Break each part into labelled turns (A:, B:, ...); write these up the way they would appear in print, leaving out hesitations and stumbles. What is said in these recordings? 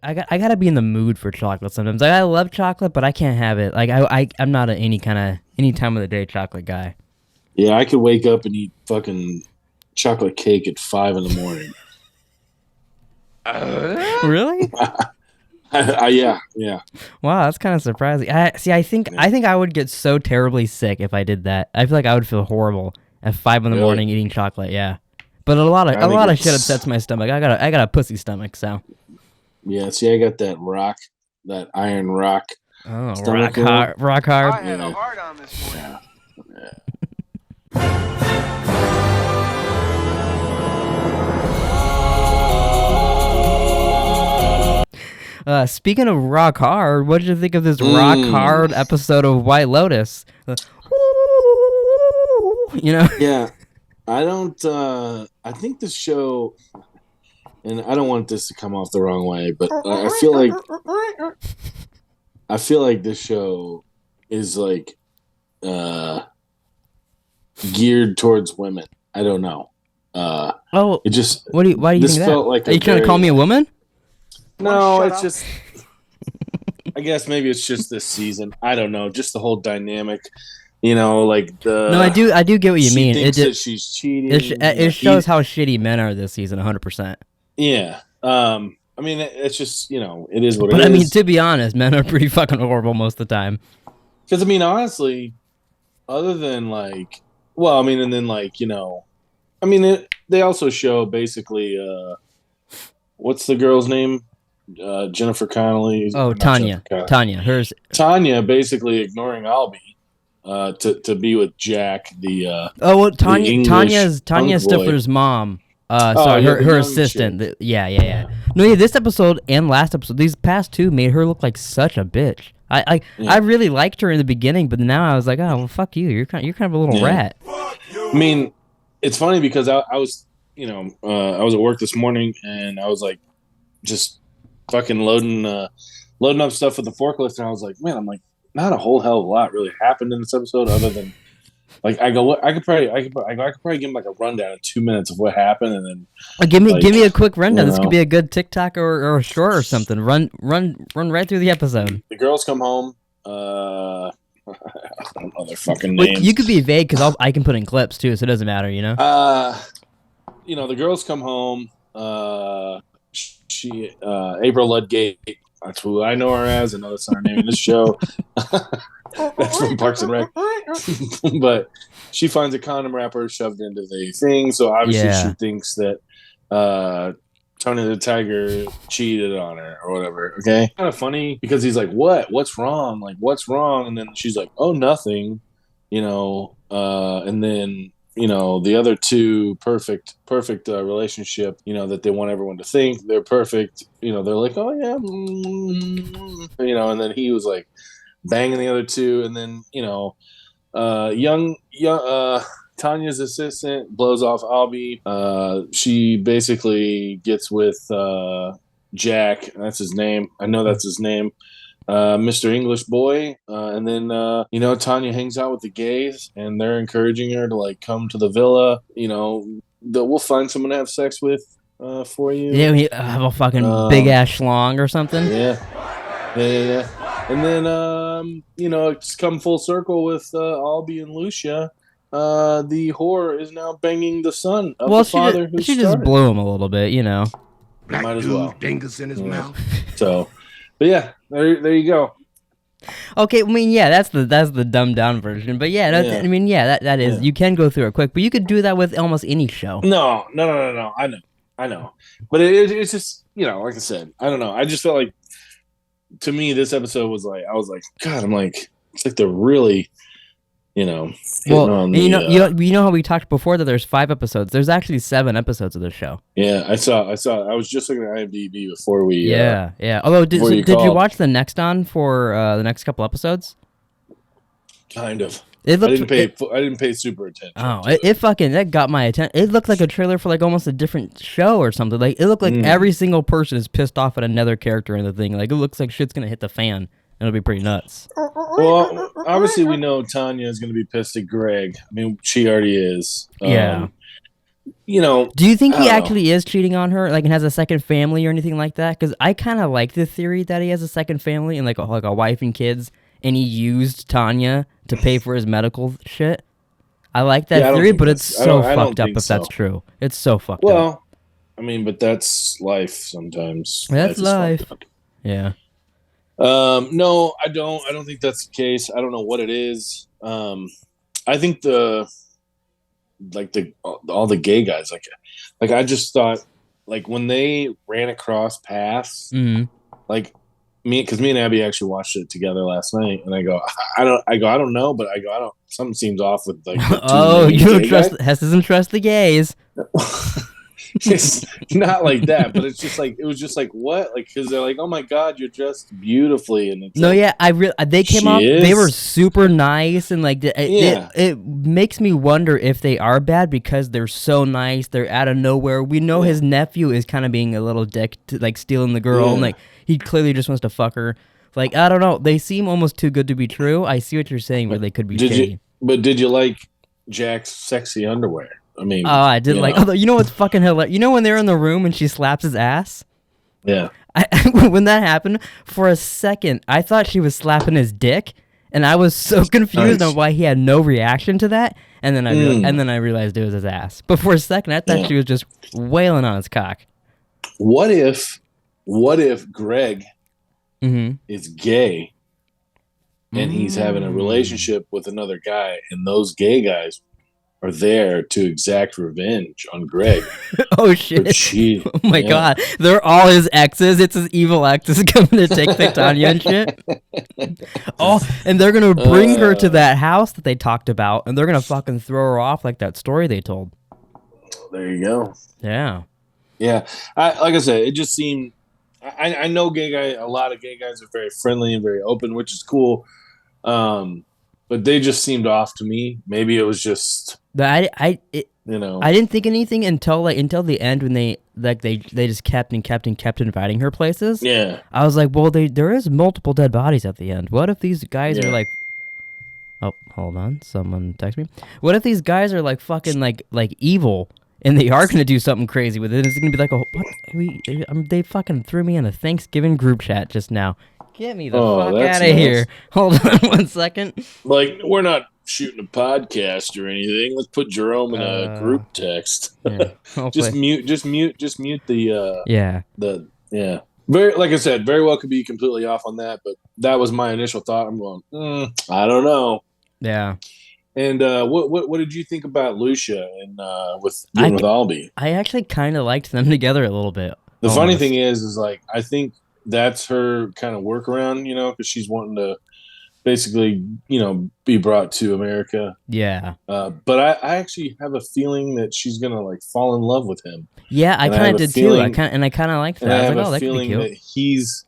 A: I gotta be in the mood for chocolate sometimes. Like, I love chocolate, but I can't have it. Like I'm not any time of the day chocolate guy.
B: Yeah, I could wake up and eat fucking chocolate cake at 5 in the morning.
A: Really?
B: Yeah, yeah.
A: Wow, that's kind of surprising. I think I would get so terribly sick if I did that. I feel like I would feel horrible at 5 in the morning
B: Really?
A: eating chocolate. Yeah, but
B: I
A: a
B: think
A: lot of shit
B: it's
A: upsets my stomach. I got a pussy stomach, so.
B: yeah. See, I got that iron rock
A: Oh,
B: stomach. You know?
A: rock hard.
C: I had a
B: Yeah,
C: hard on this morning.
B: yeah, yeah.
A: Speaking of rock hard, what did you think of this rock
B: Mm.
A: hard episode of White Lotus? You know?
B: Yeah, I don't. I think this show, and I don't want this to come off the wrong way, but I feel like this show is like uh geared towards women. I don't know.
A: Oh,
B: It just
A: why do you
B: this
A: think that?
B: felt like
A: Are you trying to call me a woman?
B: No,
C: Shut
B: it's
C: up.
B: just. I guess maybe it's just this season. I don't know. Just the whole dynamic, like the.
A: No, I do get what you
B: she
A: mean.
B: thinks that she's cheating.
A: It shows how shitty men are this season, 100%.
B: Yeah. I mean, it's just it is what
A: But
B: it
A: I mean,
B: is.
A: to be honest, men are pretty fucking horrible most of the time.
B: Because I mean, honestly, other than like, well, I mean, and then like I mean, they also show basically, what's the girl's name? Jennifer Connelly.
A: Oh,
B: Not
A: Tanya,
B: Jennifer Connelly.
A: Tanya, hers.
B: Tanya basically ignoring Albie to be with Jack, the
A: Oh, well,
B: English
A: Tanya
B: punk boy.
A: Stifler's mom. Sorry,
B: yeah, the
A: her
B: young
A: assistant.
B: chick.
A: Yeah. No, yeah, this episode and last episode, these past two made her look like such a bitch. I
B: Yeah.
A: really liked her in the beginning, but now I was like, oh, well, fuck you. You're kind of a little
B: Yeah.
A: rat.
B: I mean, it's funny because I was, I was at work this morning and I was like, just fucking loading up stuff with the forklift, and I was like, man, I'm like, not a whole hell of a lot really happened in this episode other than like I could probably give him like a rundown in 2 minutes of what happened, and then
A: Give
B: like,
A: me a quick rundown.
B: you
A: This could
B: know.
A: be a good TikTok or a short or something. Run right through the episode.
B: The girls come home. I don't know their fucking
A: Wait,
B: names.
A: you could be vague because I can put in clips too, so it doesn't matter, you know.
B: The girls come home. She April Ludgate. That's who I know her as. I know that's not her name in this show. That's from Parks and Rec. But she finds a condom wrapper shoved into the thing, so obviously
A: Yeah.
B: she thinks that Tony the Tiger cheated on her or whatever. Okay, kind of funny because he's like, "What? What's wrong? Like, what's wrong?" And then she's like, "Oh, nothing," and then the other two perfect relationship, that they want everyone to think they're perfect. They're like, "Oh yeah," and then he was like banging the other two, and then young Tanya's assistant blows off Albie. She basically gets with Jack. That's his name. I know that's his name. Mr. English boy. And then, Tanya hangs out with the gays and they're encouraging her to like come to the villa. That we'll find someone to have sex with for you.
A: Yeah, we have a fucking big ass schlong or something.
B: Yeah. And then, it's come full circle with Albie and Lucia. The whore is now banging the son of the father who
A: she just
B: started.
A: blew him a little bit, you know.
C: Black
B: Might as
C: dude,
B: well.
C: dingus in his mouth.
B: So, but yeah, there you go.
A: Okay, I mean, yeah, that's the dumbed down version, but yeah,
B: Yeah.
A: I mean, yeah, that is.
B: Yeah.
A: You can go through it quick, but you could do that with almost any show.
B: No. I know. But it's just, like I said, I don't know. I just felt like, to me, this episode was like, I was like, God, I'm like, it's like they're really, hitting
A: Well,
B: on
A: and
B: the,
A: you know how we talked before that there's 5 episodes. There's actually 7 episodes of this show.
B: yeah, I saw. I was just looking at IMDb before we.
A: Yeah. Although,
B: before you
A: did you
B: called.
A: watch the next on for the next couple episodes?
B: Kind of.
A: It
B: I
A: looked.
B: didn't pay super attention.
A: Oh, it fucking that got my attention. It looked like a trailer for like almost a different show or something. Like it looked like every single person is pissed off at another character in the thing. Like it looks like shit's gonna hit the fan. And it'll be pretty nuts.
B: Well, obviously we know Tanya is going to be pissed at Greg. I mean, she already is.
A: Yeah.
B: you know,
A: Do you think
B: I
A: he
B: don't know.
A: actually is cheating on her, like, and has a second family or anything like that? Because I kind of like the theory that he has a second family and like a wife and kids, and he used Tanya to pay for his medical shit. I like that
B: Yeah, I don't
A: theory,
B: think
A: but it's
B: that's.
A: so
B: I don't
A: fucked up
B: think
A: if that's
B: so.
A: true. It's so fucked up.
B: Well, I mean, but that's life. Sometimes
A: That's
B: life is fucked
A: life.
B: up.
A: Yeah.
B: No, I don't. I don't think that's the case. I don't know what it is. I think all the gay guys like I just thought like when they ran across paths
A: Mm-hmm.
B: like me and Abby actually watched it together last night, and I don't know, but I don't, something seems off with like the two
A: Oh,
B: main
A: you don't
B: gay
A: trust
B: guys.
A: Hess doesn't trust the gays.
B: It's not like that, but it's just like it was just like what, like because they're like, oh my god, you're dressed beautifully, and it's
A: No,
B: like
A: yeah, they came
B: she
A: off. They were
B: is,
A: super nice, and like
B: yeah,
A: it makes me wonder if they are bad because they're so nice. They're out of nowhere. We know
B: yeah,
A: his nephew is kind of being a little dick, to, like stealing the girl, and
B: yeah.
A: like he clearly just wants to fuck her. Like I don't know. They seem almost too good to be true. I see what you're saying, where they could be
B: Did you?
A: shady.
B: But did you like Jack's sexy underwear? I
A: Oh,
B: mean,
A: I did
B: you
A: like.
B: know,
A: Although you know what's fucking hilarious? You know when they're in the room and she slaps his ass.
B: yeah.
A: When that happened, for a second, I thought she was slapping his dick, and I was so confused
B: Nice.
A: on why he had no reaction to that. And then
B: Mm,
A: I realized it was his ass. But for a second, I thought
B: yeah.
A: she was just wailing on his cock.
B: What if, what if Greg
A: Mm-hmm.
B: is gay and he's having a
A: Mm.
B: relationship with another guy, and those gay guys are there to exact revenge on Greg
A: Oh
B: for
A: shit!
B: cheating?
A: Oh my
B: Yeah.
A: god, they're all his exes. It's his evil exes coming to take Tanya and shit. Oh, and they're gonna bring her to
B: Uh,
A: that house that they talked about, and they're gonna fucking throw her off like that story they told.
B: there you go.
A: Yeah.
B: Yeah. Like I said, it just seemed. I know gay guy. A lot of gay guys are very friendly and very open, which is cool. But they just seemed off to me. Maybe it was just you know.
A: I didn't think anything until the end when they just kept inviting her places.
B: Yeah.
A: I was like, well, there is multiple dead bodies at the end. What if these guys are
B: Yeah.
A: like, oh, hold on, someone text me. What if these guys are like fucking like evil and they are gonna do something crazy with it? It's gonna be like they fucking threw me in a Thanksgiving group chat just now. Get me the
B: Oh,
A: fuck
B: that's
A: out of
B: nice.
A: here. Hold on 1 second.
B: Like, we're not shooting a podcast or anything. Let's put Jerome in a group text.
A: Yeah,
B: just
A: hopefully.
B: mute the
A: Yeah.
B: yeah. Very, like I said, very well could be completely off on that, but that was my initial thought. I'm going, I don't know.
A: Yeah.
B: And what did you think about Lucia and with
A: I,
B: with Albie?
A: I actually kind of liked them together a little bit.
B: The funny
A: almost.
B: thing is like I think that's her kind of workaround, you know, because she's wanting to basically, you know, be brought to America.
A: Yeah.
B: But I actually have a feeling that she's gonna like fall in love with him.
A: Yeah, I
B: And
A: kind
B: have
A: of
B: a
A: did too. I
B: feeling-
A: kind of liked
B: And
A: that.
B: I
A: I
B: have
A: was like, oh,
B: a
A: that could be
B: feeling
A: cute.
B: that he's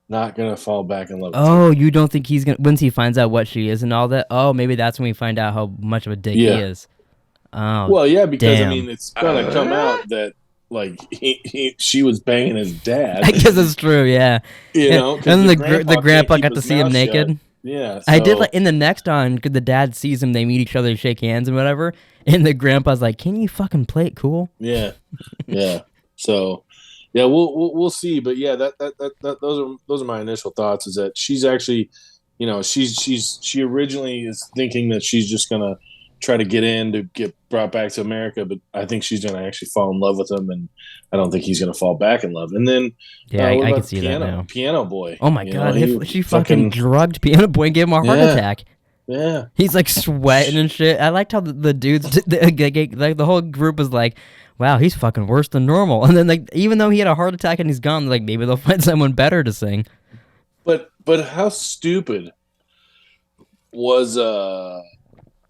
B: not gonna fall back in love with her.
A: Oh, you don't think he's gonna once he finds out what she is and all that? Oh, maybe that's when we find out how much of a dick
B: Yeah.
A: he is. Oh,
B: Well, yeah, because
A: damn.
B: I mean, it's gonna come out that like she was banging his dad.
A: I guess it's true. Yeah.
B: You
A: And,
B: know, 'cause
A: and the
B: can't
A: grandpa
B: keep
A: got to
B: his
A: see him
B: mouth
A: naked.
B: shut. Yeah,
A: I did
B: so-
A: like in the next on because the dad sees him, they meet each other, shake hands and whatever, and the grandpa's like, "Can you fucking play it cool?"
B: Yeah, yeah. So, yeah, we'll see. But yeah, that those are my initial thoughts. Is that she's actually, you know, she originally is thinking that she's just gonna try to get in to get brought back to America, but I think she's gonna actually fall in love with him, and I don't think he's gonna fall back in love. And then,
A: Yeah,
B: what
A: I
B: about
A: can see that now.
B: Piano Boy.
A: Oh my
B: You
A: god,
B: know,
A: she fucking drugged Piano Boy and gave him a heart
B: Yeah.
A: attack.
B: yeah.
A: He's like sweating and shit. I liked how the dudes, like the whole group was like, "Wow, he's fucking worse than normal." And then like, even though he had a heart attack and he's gone, like maybe they'll find someone better to sing.
B: But how stupid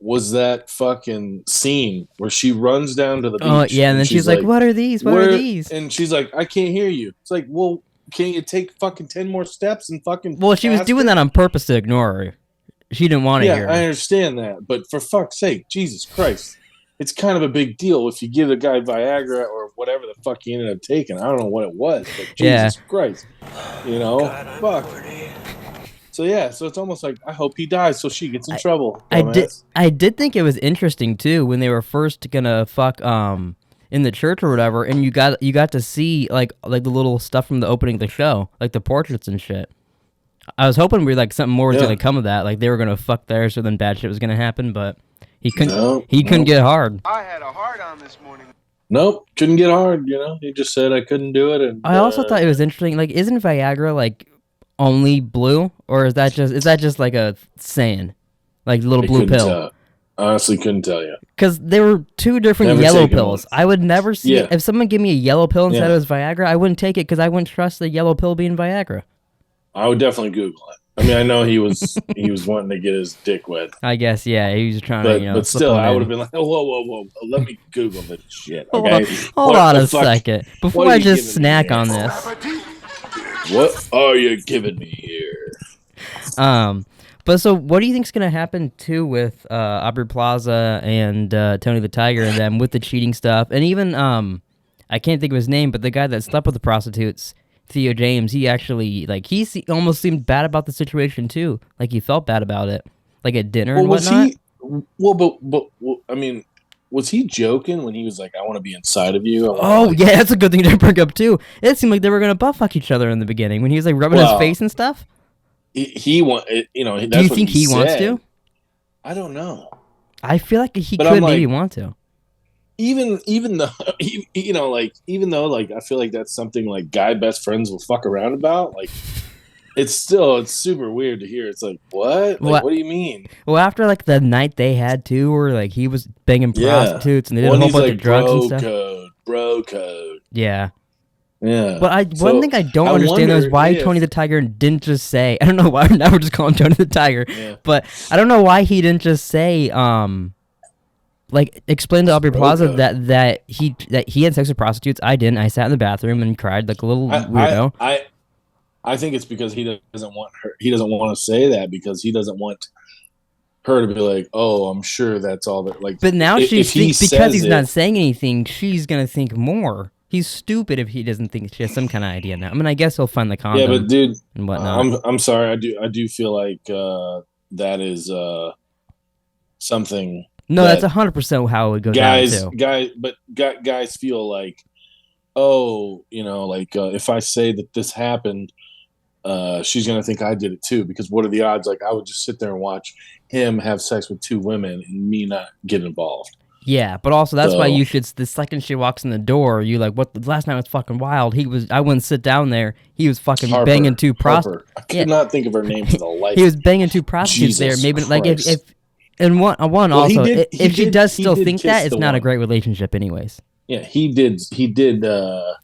B: was that fucking scene where she runs down to the beach?
A: Oh yeah, and then she's like, "What are these? What are these?"
B: And she's like, I can't hear you. It's like, well, can't you take fucking 10 more steps and fucking
A: Well, she was doing that on purpose to ignore her. She didn't want to
B: Yeah,
A: hear.
B: I
A: Her.
B: understand that, but for fuck's sake, Jesus Christ. It's kind of a big deal if you give a guy Viagra or whatever the fuck he ended up taking. I don't know what it was, but Jesus Christ. You know? Fuck. So yeah, so it's almost like I hope he dies so she gets in trouble.
A: I did think it was interesting too when they were first gonna fuck in the church or whatever, and you got to see like the little stuff from the opening of the show, like the portraits and shit. I was hoping something more was gonna come of that, like they were gonna fuck there, so then bad shit was gonna happen, but he couldn't. Couldn't get hard.
C: I had a hard on this morning.
B: Nope, couldn't get hard. He just said I couldn't do it. And
A: I also thought it was interesting. Like, isn't Viagra like only blue, or is that just like a saying, like the little blue pill?
B: Honestly, couldn't tell you.
A: Because there were two different yellow pills. I would never see if someone gave me a yellow pill and said it was Viagra. I wouldn't take it because I wouldn't trust the yellow pill being Viagra.
B: I would definitely Google it. I mean, I know he was wanting to get his dick wet.
A: I guess, he was trying to,
B: but still, I would have been like, whoa, let me Google this shit.
A: Okay? Hold on a second before I just snack on this.
B: What are you giving me here?
A: But so, what do you think's gonna happen too with Aubrey Plaza and Tony the Tiger and them with the cheating stuff, and even I can't think of his name, but the guy that slept with the prostitutes, Theo James, he actually he almost seemed bad about the situation too, like he felt bad about it, like at dinner and whatnot.
B: But I mean, was he joking when he was like, "I want to be inside of you"?
A: Yeah, that's a good thing to bring up too. It seemed like they were gonna butt fuck each other in the beginning when he was like rubbing his face and stuff.
B: He want, That's
A: do you think he wants to?
B: I don't know.
A: I feel like he could maybe want to.
B: Even though even though I feel like that's something like guy best friends will fuck around about. Like it's super weird to hear. It's like what? What do you mean?
A: Well, after the night they had too, where he was banging prostitutes and they did a whole bunch of drugs and stuff.
B: Bro code.
A: Yeah.
B: Yeah.
A: But one thing I don't understand is why Tony the Tiger didn't just say, I don't know why, now we're just calling Tony the Tiger, but I don't know why he didn't just say, explain to Aubrey Plaza that he had sex with prostitutes. I didn't. I sat in the bathroom and cried like a little weirdo.
B: I think it's because he doesn't want her. He doesn't want to say that because he doesn't want her to be like, "Oh, I'm sure that's all that."
A: But now because he's not saying anything, she's gonna think more. He's stupid if he doesn't think she has some kind of idea now. I mean, I guess he'll find the condom.
B: Yeah, but dude,
A: and whatnot.
B: I'm sorry. I do feel like that is something.
A: No, that's 100% how it would go down too.
B: Guys feel like, oh, if I say that this happened, she's gonna think I did it too. Because what are the odds? I would just sit there and watch him have sex with two women and me not get involved.
A: Yeah, but also that's why you should. The second she walks in the door, you what? Last night was fucking wild. I wouldn't sit down there. He was fucking banging two prostitutes.
B: I could not think of her name for the life.
A: He was banging two prostitutes there. Maybe if and one also, if she does still think that, it's not a great relationship, anyways.
B: Yeah, he did.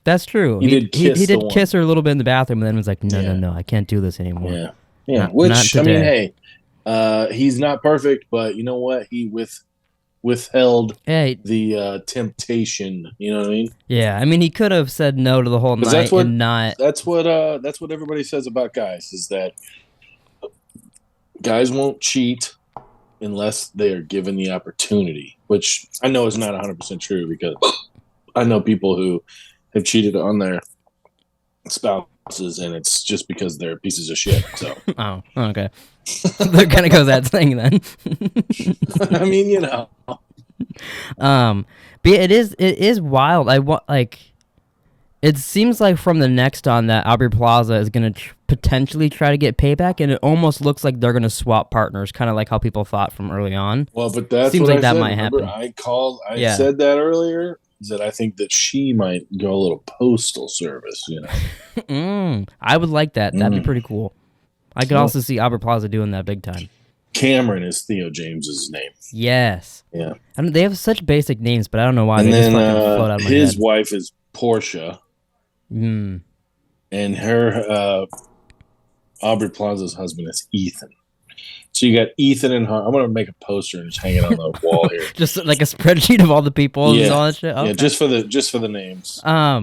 A: That's true. He did kiss her a little bit in the bathroom, and then was like, no, I can't do this anymore.
B: Yeah. Which I mean, hey, he's not perfect, but you know what? He withheld the temptation. You know what I mean?
A: Yeah, I mean, he could have said no to the whole night and not.
B: That's what everybody says about guys is that guys won't cheat unless they are given the opportunity, which I know is not 100% true because I know people who have cheated on their spouses and it's just because they're pieces of shit. So.
A: Oh, okay. That kind of goes that thing then.
B: I mean,
A: but it is wild. It seems like from the next on that Aubrey Plaza is going to potentially try to get payback, and it almost looks like they're going to swap partners, kind of like how people thought from early on.
B: Well, but that
A: seems
B: like
A: that
B: said.
A: might
B: Remember,
A: happen.
B: I said that earlier, that I think that she might go a little postal service,
A: I would like that. That'd be pretty cool. I could also see Aubrey Plaza doing that big time.
B: Cameron is Theo James's name.
A: Yes.
B: Yeah.
A: They have such basic names, but I don't know why
B: and
A: they
B: then,
A: just fucking float out of my
B: his
A: head.
B: wife is Portia. And her Aubrey Plaza's husband is Ethan. So you got Ethan and her. I'm gonna make a poster and just hang it on the wall here.
A: Just like a spreadsheet of all the people and all that shit. Okay.
B: Yeah, just for the names.
A: Are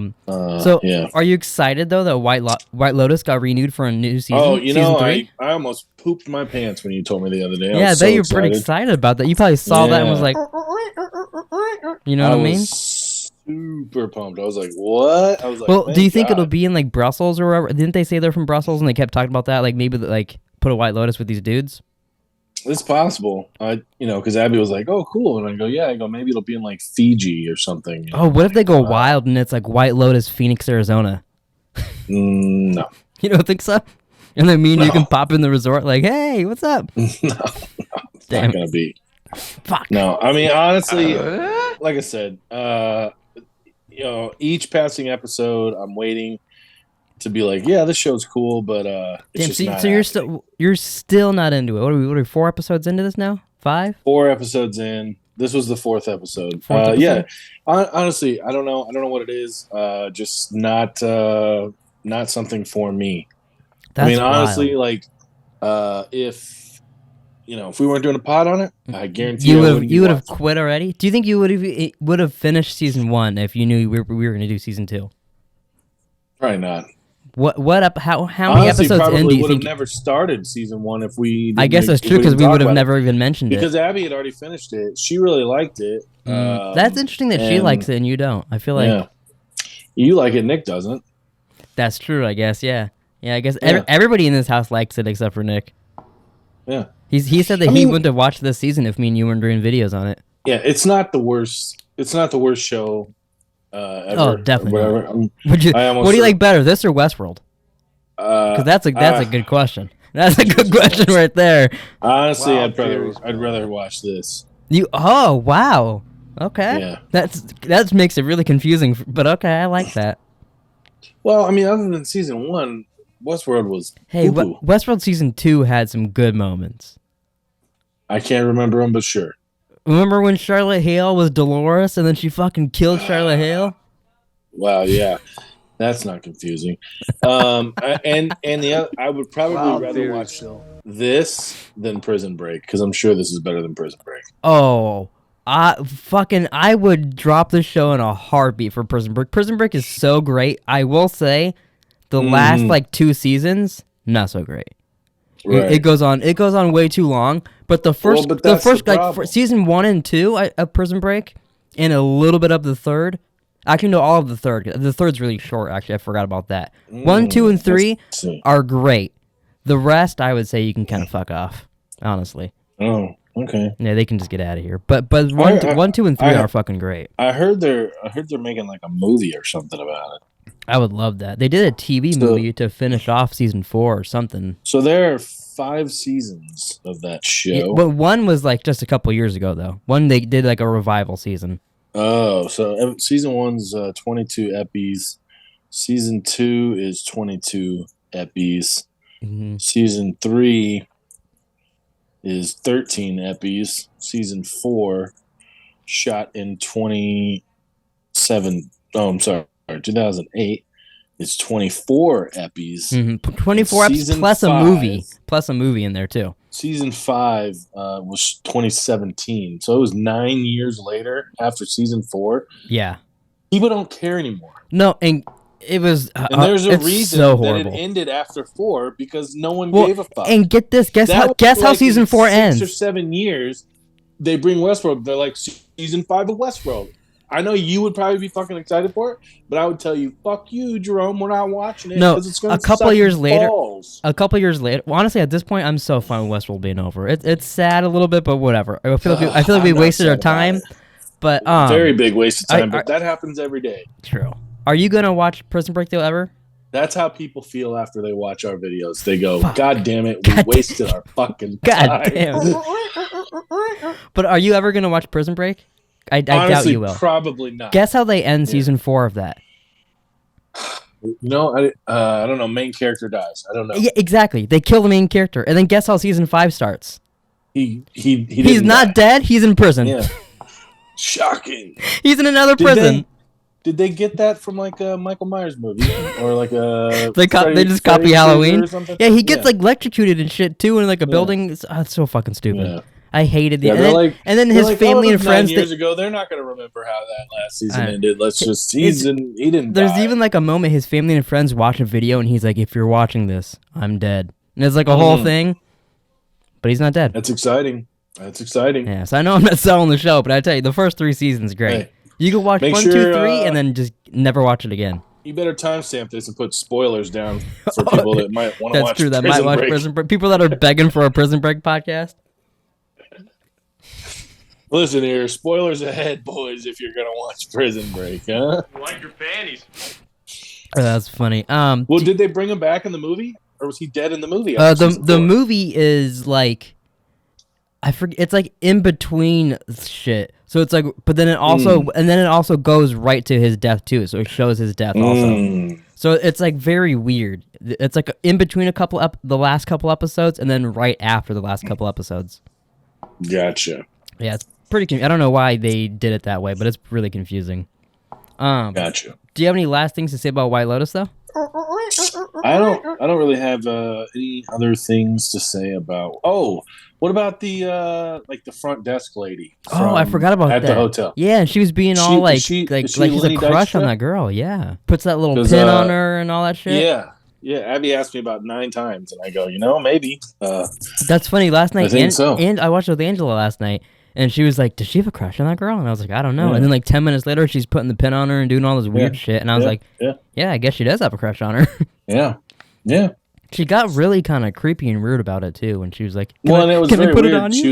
A: you excited though that White Lotus got renewed for a new season?
B: Oh,
A: season 3?
B: I almost pooped my pants when you told me the other day.
A: I bet you're pretty excited about that. You probably saw that and was like, you know what I mean?
B: Super pumped. I was like, what? I was like,
A: well, do you think it'll be in Brussels or wherever? Didn't they say they're from Brussels and they kept talking about that? Maybe put a White Lotus with these dudes?
B: It's possible. Because Abby was like, "Oh, cool," and I go, "Yeah." I go, "Maybe it'll be in like Fiji or something."
A: Oh, what if they go wild and it's like White Lotus, Phoenix, Arizona?
B: No,
A: You don't think so? And then me and you
B: No.
A: can pop in the resort like, hey, what's up?
B: no, it's
A: Damn.
B: not gonna be.
A: Fuck.
B: No, I mean honestly, like I said, each passing episode, I'm waiting to be like, yeah, this show's cool, but it's
A: Damn,
B: just
A: so,
B: not.
A: so you're still not into it. What are we 4 episodes into this now? 5?
B: 4 episodes in. This was the 4th episode.
A: Fourth episode?
B: Yeah, honestly, I don't know. I don't know what it is. Just not something for me.
A: That's
B: I mean, honestly,
A: wild.
B: like, if we weren't doing a pod on it, I guarantee
A: you would have quit already. Do you think you would have finished season 1 if you knew we were going to do season 2?
B: Probably not.
A: How many
B: Honestly,
A: episodes
B: probably
A: in do you
B: would have
A: think?
B: never started season 1 if we.
A: I guess that's true because we would have never even mentioned
B: because
A: it.
B: Abby had already finished it. She really liked it.
A: That's interesting that she likes it and you don't. I feel like
B: you like it. Nick doesn't.
A: that's true. I guess I guess everybody in this house likes it except for Nick.
B: Yeah.
A: He said that he wouldn't have watched this season if me and you weren't doing videos on it.
B: Yeah, it's not the worst. It's not the worst show ever.
A: Oh, definitely.
B: Whatever.
A: What do you like better, this or Westworld? Because that's a good question. That's a good question right there.
B: Honestly,
C: Wow,
B: I'd rather watch this.
A: Oh wow. Okay.
B: Yeah.
A: That makes it really confusing. But okay, I like that.
B: Well, I mean, other than season 1, Westworld was.
A: Hey,
B: poo-poo.
A: Westworld season 2 had some good moments.
B: I can't remember them, but sure.
A: Remember when Charlotte Hale was Dolores and then she fucking killed Charlotte Hale?
B: Wow, yeah, that's not confusing. And the other, I would probably rather watch this than Prison Break because I'm sure this is better than Prison Break.
A: Oh, I would drop the show in a heartbeat for Prison Break. Prison Break is so great. I will say, the last like 2 seasons, not so great.
B: Right.
A: It goes on way too long. But the first season 1 and 2 of Prison Break, and a little bit of the third. Actually, no, all of the third. The third's really short. Actually, I forgot about that. 1, 2, and 3 are great. The rest, I would say, you can kind of fuck off. Honestly.
B: Oh, okay.
A: Yeah, they can just get out of here. But 1, 2, and 3 are fucking great.
B: I heard they're making like a movie or something about it.
A: I would love that. They did a TV movie to finish off season 4 or something.
B: So there are 5 seasons of that show.
A: Yeah, but 1 was like just a couple years ago, though. 1 they did like a revival season.
B: Oh, so season 1's 22 epies. Season 2 is 22 epies.
A: Mm-hmm.
B: Season 3 is 13 epies. Season 4 shot in 2008. It's 24 epies.
A: Mm-hmm. 24 episodes plus a movie. Plus a movie in there, too.
B: Season 5 was 2017. So it was 9 years later after season 4.
A: Yeah.
B: People don't care anymore.
A: No, and it was...
B: and there's a reason
A: so
B: that it ended after 4 because no one gave a fuck.
A: And get this. Guess how season 4 ends.
B: 6 or 7 years, they bring Westworld. They're like, season 5 of Westworld. I know you would probably be fucking excited for it, but I would tell you, fuck you, Jerome. We're not watching it.
A: No,
B: it's gonna
A: a couple years later.
B: balls.
A: A couple years later. Well, honestly, at this point, I'm so fine with Westworld being over. It's sad a little bit, but whatever. I feel like we wasted our time. But
B: very big waste of time. But that happens every day.
A: True. Are you gonna watch Prison Break though ever?
B: That's how people feel after they watch our videos. They go,
A: Fuck.
B: God damn it, we wasted our fucking time.
A: God damn. But are you ever gonna watch Prison Break? I
B: Honestly,
A: doubt you will.
B: Probably not.
A: Guess how they end season 4 of that.
B: No, I don't know. Main character dies. I don't know.
A: Yeah, exactly. They kill the main character, and then guess how season 5 starts?
B: He's
A: not dead. He's in prison.
B: Yeah. Shocking.
A: He's in another prison.
B: Did they get that from like a Michael Myers movie or like a?
A: They just copy Halloween. Yeah, he gets
B: Yeah.
A: like electrocuted and shit too in like a building. It's so fucking stupid.
B: Yeah.
A: I hated the.
B: Yeah,
A: and then his family and friends.
B: 9 years ago, they're not going to remember how that last season ended. Let's just he didn't.
A: There's
B: die.
A: even like a moment his family and friends watch a video and he's like, "If you're watching this, I'm dead." And it's like a whole thing, but he's not dead.
B: That's exciting. That's exciting.
A: Yeah, so I know I'm not selling the show, but I tell you, the first 3 seasons great.
B: Hey,
A: you can watch 1,
B: make
A: 2, 3,
B: sure,
A: and then just never watch it again.
B: You better timestamp this and put spoilers down for people that might want to watch.
A: That's true. That might watch Prison Break. People that are begging for a Prison Break podcast.
B: Listen here, spoilers ahead, boys, if you're gonna watch Prison Break, huh?
C: Wipe your panties.
A: Oh, that's funny.
B: Well, did they bring him back in the movie? Or was he dead in the movie?
A: The movie is like, I forget. It's like in between shit. So it's like, but then it also goes right to his death too. So it shows his death also. So it's like very weird. It's like in between the last couple episodes, and then right after the last couple episodes.
B: Gotcha.
A: Yeah, it's pretty. I don't know why they did it that way, but it's really confusing.
B: Gotcha.
A: Do you have any last things to say about White Lotus though?
B: I don't really have any other things to say about. Oh, what about the the front desk lady?
A: Oh, I forgot about that.
B: At the hotel.
A: Yeah, and she was being all like she's a crush on that girl. Yeah, puts that little pin on her and all that shit.
B: Yeah. Abby asked me about 9 times, and I go, maybe.
A: That's funny. Last night,
B: I think so.
A: And I watched it with Angela last night, and she was like, "Does she have a crush on that girl?" And I was like, "I don't know." Yeah. And then like 10 minutes later, she's putting the pin on her and doing all this weird shit, and I was like, "Yeah, I guess she does have a crush on her."
B: Yeah.
A: She got really kind of creepy and rude about it too when she was like,
B: and it was very
A: put
B: weird.
A: It on you?
B: She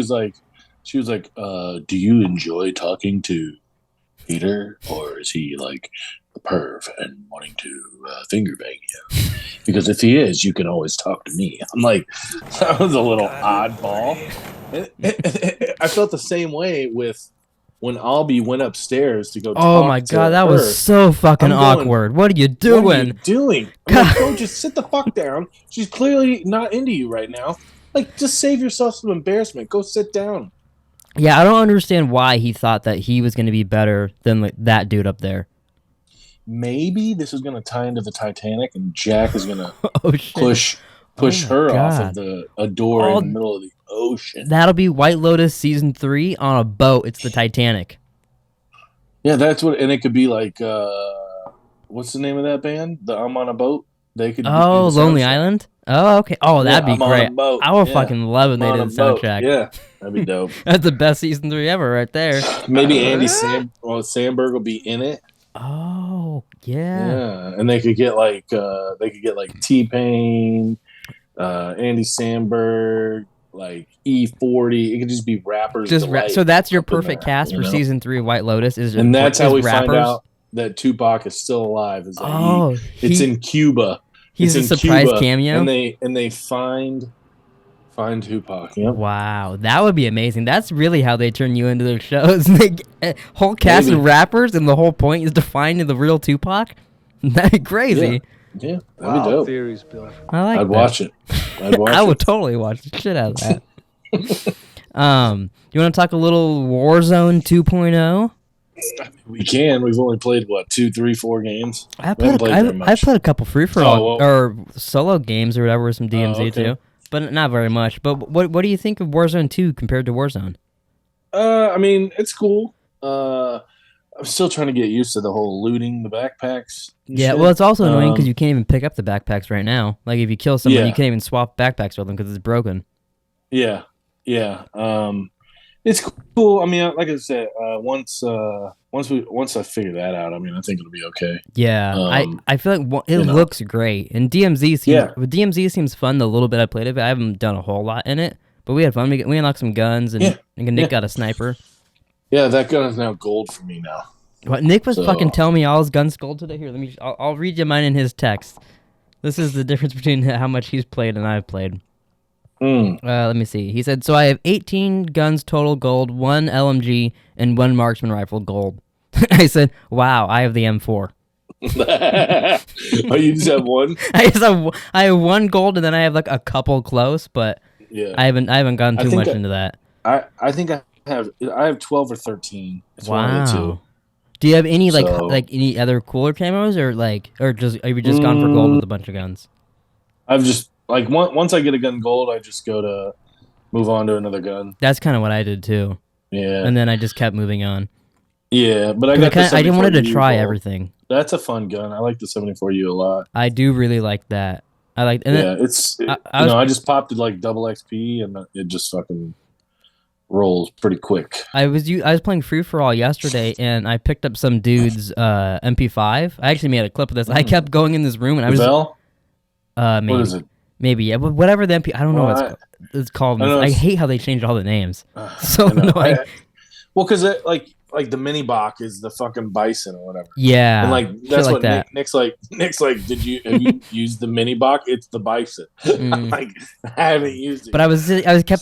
B: was like, do you enjoy talking to Peter, or is he like a perv and wanting to finger bang you? Because if he is, you can always talk to me. I'm like, that was a little oddball. I felt the same way with when Albie went upstairs to go talk
A: Oh my god, that was so fucking awkward. What are you doing?
B: What are you doing? I'm like, bro, just sit the fuck down. She's clearly not into you right now. Like, just save yourself some embarrassment. Go sit down.
A: Yeah, I don't understand why he thought that he was going to be better than like, that dude up there.
B: Maybe this is going to tie into the Titanic, and Jack is going to push her off of a door in the middle of the ocean.
A: That'll be White Lotus season 3 on a boat. It's the Titanic.
B: Yeah, that's what, and it could be like, what's the name of that band? The I'm on a Boat. They could.
A: Oh, Lonely Island. Oh, okay. Oh, that'd be great. I would fucking love it. They did the soundtrack.
B: Yeah, that'd be dope.
A: That's the best season 3 ever, right there.
B: Maybe Sandberg will be in it.
A: Oh, yeah.
B: Yeah, and they could get like T-Pain, Andy Samberg, like E40. It could just be rappers.
A: So that's your perfect cast for season 3 of White Lotus.
B: And that's how we find out that Tupac is still alive. Is that it's in Cuba.
A: He's a surprise cameo,
B: and they find Tupac. Yep.
A: Wow, that would be amazing. That's really how they turn you into their shows. Whole cast of rappers, and the whole point is to find the real Tupac. That'd be crazy.
B: Yeah, that'd be dope.
C: Theories, Bill.
B: I'd watch it.
A: I would totally watch the shit out of that. You want to talk a little Warzone 2.0?
B: We can. We've only played 2, 3, 4 games.
A: I've played a couple free for all or solo games or whatever with some DMZ too, but not very much. But what do you think of Warzone 2 compared to Warzone?
B: I mean, it's cool. I'm still trying to get used to the whole looting the backpacks.
A: Yeah, well, it's also annoying because you can't even pick up the backpacks right now. Like if you kill someone, you can't even swap backpacks with them because it's broken.
B: Yeah. It's cool. I mean, like I said, once I figure that out, I mean, I think it'll be okay.
A: Yeah, I feel like it looks great, and DMZ seems fun. The little bit I played of it, I haven't done a whole lot in it, but we had fun. We unlocked some guns, and Nick got a sniper.
B: Yeah, that gun is now gold for me now.
A: What Nick was fucking telling me all his guns gold today. Here, I'll read you mine in his text. This is the difference between how much he's played and I've played. Let me see. He said, so I have 18 guns total gold, 1 LMG, and 1 marksman rifle gold. I said, wow, I have the M4.
B: Oh, you just have one?
A: I have 1 gold, and then I have like a couple close, but I haven't gone too much into that.
B: I think I have 12 or 13. It's one of the two.
A: Do you have any like any other cooler camos or have you just gone for gold with a bunch of guns?
B: I've just once I get a gun gold, I just go to move on to another gun.
A: That's kind of what I did too.
B: Yeah.
A: And then I just kept moving on.
B: Yeah, but I
A: didn't want to try everything.
B: That's a fun gun. I like the 74U a lot.
A: I do really like that. I
B: just popped it like double XP and it just fucking rolls pretty quick.
A: I was playing free for all yesterday and I picked up some dude's MP5. I actually made a clip of this. I kept going in this room and I was
B: Bell?
A: maybe.
B: What is it?
A: Maybe, yeah, but whatever the MP, I don't know
B: Well,
A: what it's called.
B: I know
A: I
B: it's-
A: hate how they changed all the names. So
B: I know.
A: annoying.
B: Well, because like the mini Bach is the fucking bison or whatever.
A: Yeah,
B: And like
A: shit
B: that's
A: like
B: what
A: that.
B: Nick's like. Have you used the mini Bach? It's the bison. Like I haven't used it.
A: But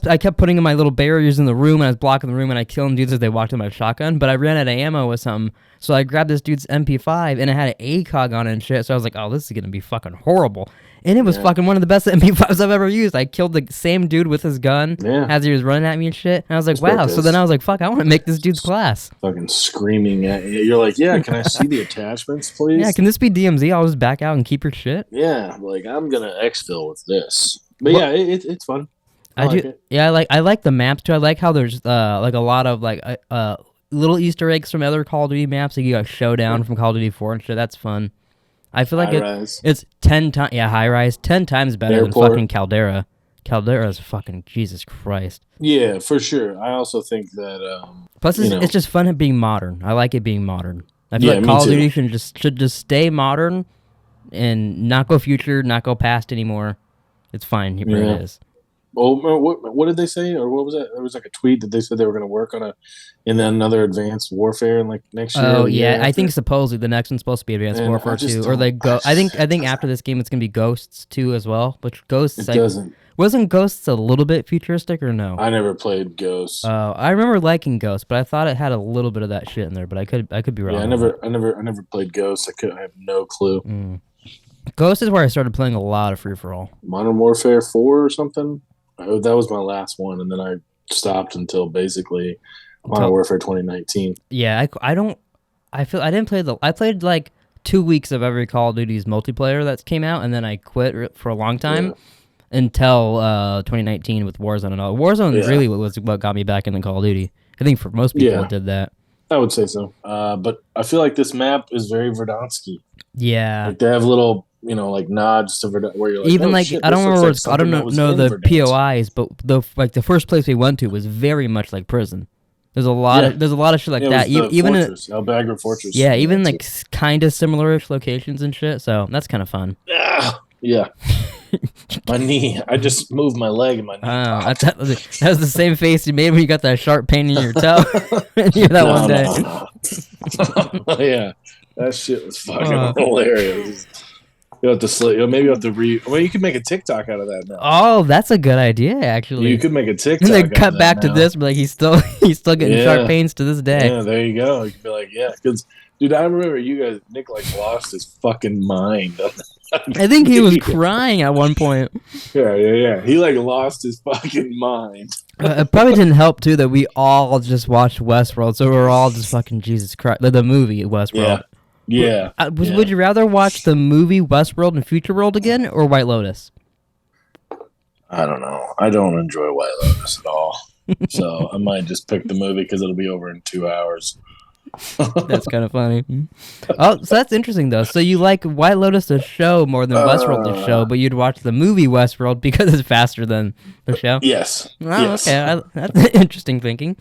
A: I kept putting in my little barriers in the room, and I was blocking the room, and I killing dudes as they walked in my shotgun. But I ran out of ammo with something, so I grabbed this dude's MP5, and it had an ACOG on it and shit. So I was like, oh, this is gonna be fucking horrible. And it was fucking one of the best MP5s I've ever used. I killed the same dude with his gun as he was running at me and shit. And I was like, wow. So then I was like, fuck, I want to make this dude's class.
B: Fucking screaming at you. You're like, yeah, can I see the attachments, please?
A: Yeah, can this be DMZ? I'll just back out and keep your shit.
B: Yeah, like I'm gonna exfil with this. But yeah, it's fun. I like it.
A: Yeah, I like the maps too. I like how there's like a lot of like little Easter eggs from other Call of Duty maps. Like you got Showdown from Call of Duty 4 and shit. That's fun. I feel like it's 10 times, high rise, 10 times better than fucking Caldera. Caldera is fucking Jesus Christ.
B: Yeah, for sure. I also think that.
A: Plus, it's just fun at being modern. I like it being modern. I feel like Call of Duty should just stay modern and not go future, not go past anymore. It's fine. Here it is.
B: Oh, what did they say, or what was that? There was like a tweet that they said they were going to work on in another Advanced Warfare in like next year.
A: Oh yeah, I think supposedly the next one's supposed to be Advanced Warfare 2, or like I think after this game it's going to be Ghosts 2 as well. Which Ghosts wasn't Ghosts a little bit futuristic or no?
B: I never played Ghosts.
A: Oh, I remember liking Ghosts, but I thought it had a little bit of that shit in there. But I could be wrong.
B: Yeah, I never played Ghosts. I have no clue.
A: Ghosts is where I started playing a lot of free for all. Modern
B: Warfare 4 or something. That was my last one, and then I stopped until basically Modern Warfare 2019.
A: Yeah, I didn't play I played like 2 weeks of every Call of Duty's multiplayer that came out, and then I quit for a long time until 2019 with Warzone and all. Warzone really was what got me back into Call of Duty. I think for most people it did that.
B: I would say so. But I feel like this map is very Verdanski.
A: Yeah.
B: Like they have little, like nods to Verdansk where you're like,
A: even like
B: shit,
A: I don't remember I don't know the
B: Verdansk.
A: POIs, but the first place we went to was very much like prison. There's a lot of shit like that. Even
B: El Bagre Fortress.
A: Yeah, even like kind of similar-ish locations and shit. So that's kind of fun.
B: Yeah. My knee. I just moved my leg and my knee.
A: That was the same face you made when you got that sharp pain in your toe. One day.
B: No. Yeah, that shit was fucking hilarious. You have to maybe you have to Well, you could make a TikTok out of that now.
A: Oh, that's a good idea, actually.
B: You could make a TikTok.
A: And then cut back to this, but like he's still getting sharp pains to this day.
B: Yeah, there you go. You could be like, because dude, I remember you guys. Nick like lost his fucking mind.
A: I think he was crying at one point.
B: Yeah. He like lost his fucking mind.
A: It probably didn't help too that we all just watched Westworld, so we're all just fucking Jesus Christ. The movie Westworld.
B: Yeah.
A: Would you rather watch the movie Westworld and Future World again, or White Lotus?
B: I don't know. I don't enjoy White Lotus at all. So I might just pick the movie because it'll be over in 2 hours.
A: That's kind of funny. Oh, so that's interesting though. So you like White Lotus the show more than Westworld the show, but you'd watch the movie Westworld because it's faster than the show?
B: Yes.
A: Oh, yes. Okay. That's interesting thinking.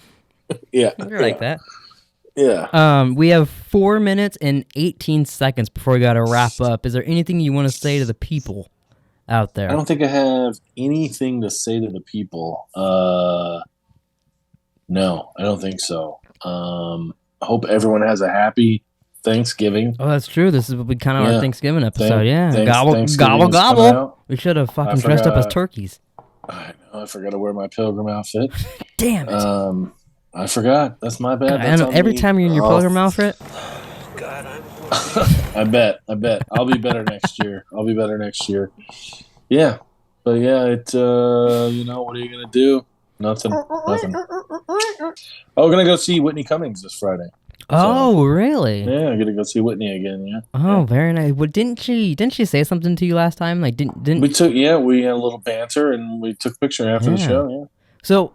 B: Yeah.
A: You're like that.
B: Yeah.
A: We have 4 minutes and 18 seconds before we got to wrap up. Is there anything you want to say to the people out there?
B: I don't think I have anything to say to the people. No, I don't think so. I hope everyone has a happy Thanksgiving.
A: Oh, that's true. This is kind of our Thanksgiving episode. Gobble,
B: Thanksgiving
A: gobble. We should have fucking dressed up as turkeys.
B: I know. I forgot to wear my pilgrim outfit.
A: Damn it.
B: I forgot. That's my bad.
A: I know. Every time you're in your pilgrim outfit.
C: God,
B: I bet. I'll be better next year. Yeah. But yeah, what are you going to do? Nothing. Oh, we're going to go see Whitney Cummings this Friday.
A: Oh, really?
B: Yeah, I'm going to go see Whitney again, yeah.
A: Oh, very nice. Well, didn't she say something to you last time? Like, didn't
B: we had a little banter and we took a picture after the show, yeah.
A: So,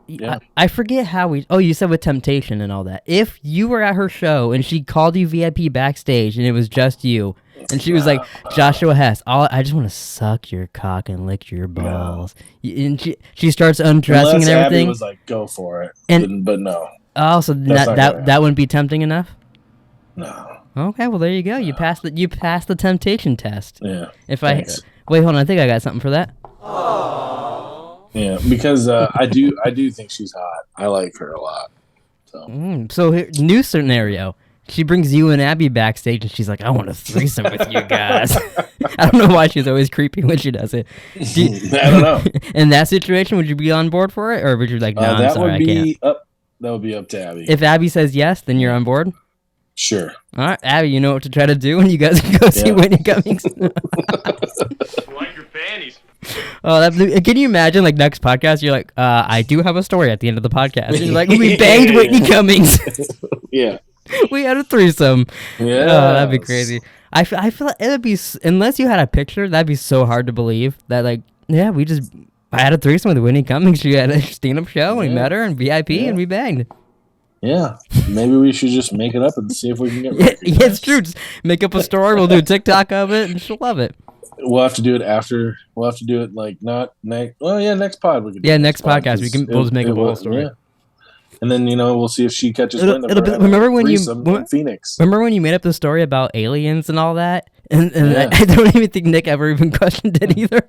A: I forget how you said with Temptation and all that. If you were at her show and she called you VIP backstage and it was just you, and she was like, Joshua Hess, I just want to suck your cock and lick your balls. And she starts undressing and everything.
B: Abby was like, go for it. But no.
A: Oh, so that wouldn't be tempting enough?
B: No.
A: Okay, well, there you go. You passed the temptation test.
B: Yeah.
A: Wait, hold on. I think I got something for that.
B: Yeah, because I do think she's hot. I like her a lot.
A: So new scenario. She brings you and Abby backstage, and she's like, "I want a threesome with you guys." I don't know why she's always creepy when she does it.
B: I don't know.
A: In that situation, would you be on board for it, or would you like, "No, I'm sorry, I can't."
B: That would be up to Abby.
A: If Abby says yes, then you're on board.
B: Sure.
A: All right, Abby, you know what to try to do when you guys go see Whitney Cummings.
C: Like your panties.
A: Oh, can you imagine? Like next podcast, you're like, "I do have a story at the end of the podcast." You're like, "We banged Whitney Cummings."
B: Yeah.
A: We had a threesome.
B: Yeah.
A: Oh, that'd be crazy. I feel like it'd be, unless you had a picture, that'd be so hard to believe that, like, yeah, I had a threesome with Whitney Cummings. She had a stand-up show, and we met her in VIP, and we banged.
B: Yeah. Maybe we should just make it up and see if we can get
A: Yeah, it's true. Just make up a story. We'll do a TikTok of it, and she'll love it.
B: We'll have to do it after. We'll have to do it like not next. Well, yeah, next pod we can. Do
A: next podcast we'll just make up a whole story.
B: Yeah. And then we'll see if she catches wind of her.
A: Remember when you
B: Phoenix?
A: Remember when you made up the story about aliens and all that? And I don't even think Nick ever even questioned it either.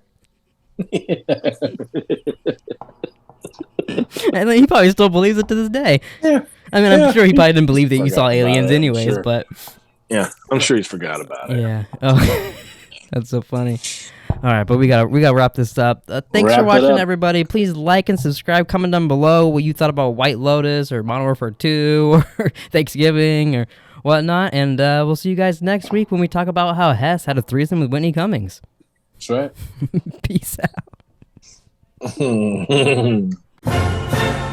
A: And then he probably still believes it to this day. Yeah. I mean, I'm sure he probably didn't believe that you saw aliens anyways, but
B: yeah, I'm sure he's forgot about it.
A: Yeah. Oh, that's so funny. All right, but we gotta wrap this up. Thanks for watching, everybody. Please like and subscribe. Comment down below what you thought about White Lotus or Modern Warfare 2 or Thanksgiving or whatnot. And we'll see you guys next week when we talk about how Hess had a threesome with Whitney Cummings.
B: That's right.
A: Peace out.